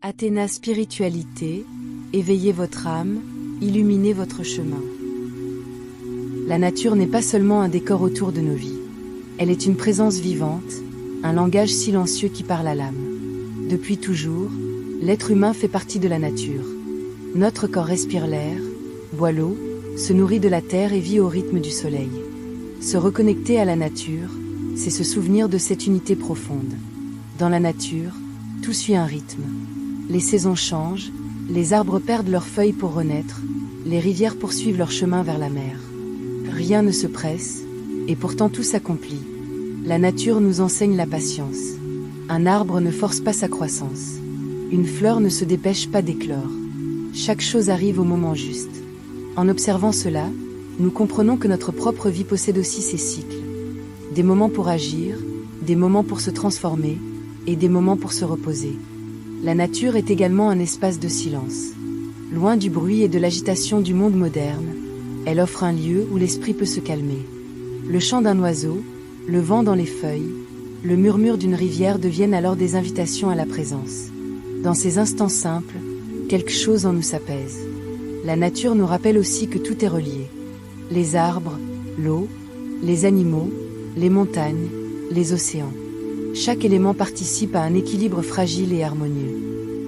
Athéna Spiritualité, éveillez votre âme, illuminez votre chemin. La nature n'est pas seulement un décor autour de nos vies. Elle est une présence vivante, un langage silencieux qui parle à l'âme. Depuis toujours, l'être humain fait partie de la nature. Notre corps respire l'air, boit l'eau, se nourrit de la terre et vit au rythme du soleil. Se reconnecter à la nature, c'est se souvenir de cette unité profonde. Dans la nature, tout suit un rythme. Les saisons changent, les arbres perdent leurs feuilles pour renaître, les rivières poursuivent leur chemin vers la mer. Rien ne se presse, et pourtant tout s'accomplit. La nature nous enseigne la patience. Un arbre ne force pas sa croissance. Une fleur ne se dépêche pas d'éclore. Chaque chose arrive au moment juste. En observant cela, nous comprenons que notre propre vie possède aussi ses cycles. Des moments pour agir, des moments pour se transformer, et des moments pour se reposer. La nature est également un espace de silence. Loin du bruit et de l'agitation du monde moderne, elle offre un lieu où l'esprit peut se calmer. Le chant d'un oiseau, le vent dans les feuilles, le murmure d'une rivière deviennent alors des invitations à la présence. Dans ces instants simples, quelque chose en nous s'apaise. La nature nous rappelle aussi que tout est relié. Les arbres, l'eau, les animaux, les montagnes, les océans. Chaque élément participe à un équilibre fragile et harmonieux.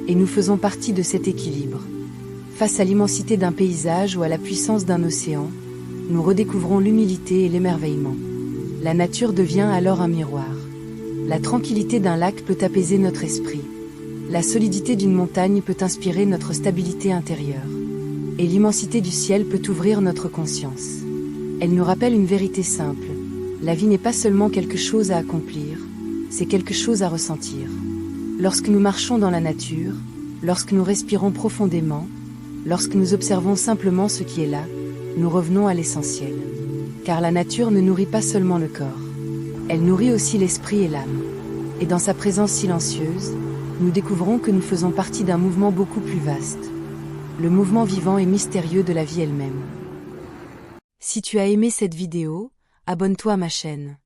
Et nous faisons partie de cet équilibre. Face à l'immensité d'un paysage ou à la puissance d'un océan, nous redécouvrons l'humilité et l'émerveillement. La nature devient alors un miroir. La tranquillité d'un lac peut apaiser notre esprit. La solidité d'une montagne peut inspirer notre stabilité intérieure. Et l'immensité du ciel peut ouvrir notre conscience. Elle nous rappelle une vérité simple. La vie n'est pas seulement quelque chose à accomplir, c'est quelque chose à ressentir. Lorsque nous marchons dans la nature, lorsque nous respirons profondément, lorsque nous observons simplement ce qui est là, nous revenons à l'essentiel. Car la nature ne nourrit pas seulement le corps. Elle nourrit aussi l'esprit et l'âme. Et dans sa présence silencieuse, nous découvrons que nous faisons partie d'un mouvement beaucoup plus vaste. Le mouvement vivant et mystérieux de la vie elle-même. Si tu as aimé cette vidéo, abonne-toi à ma chaîne.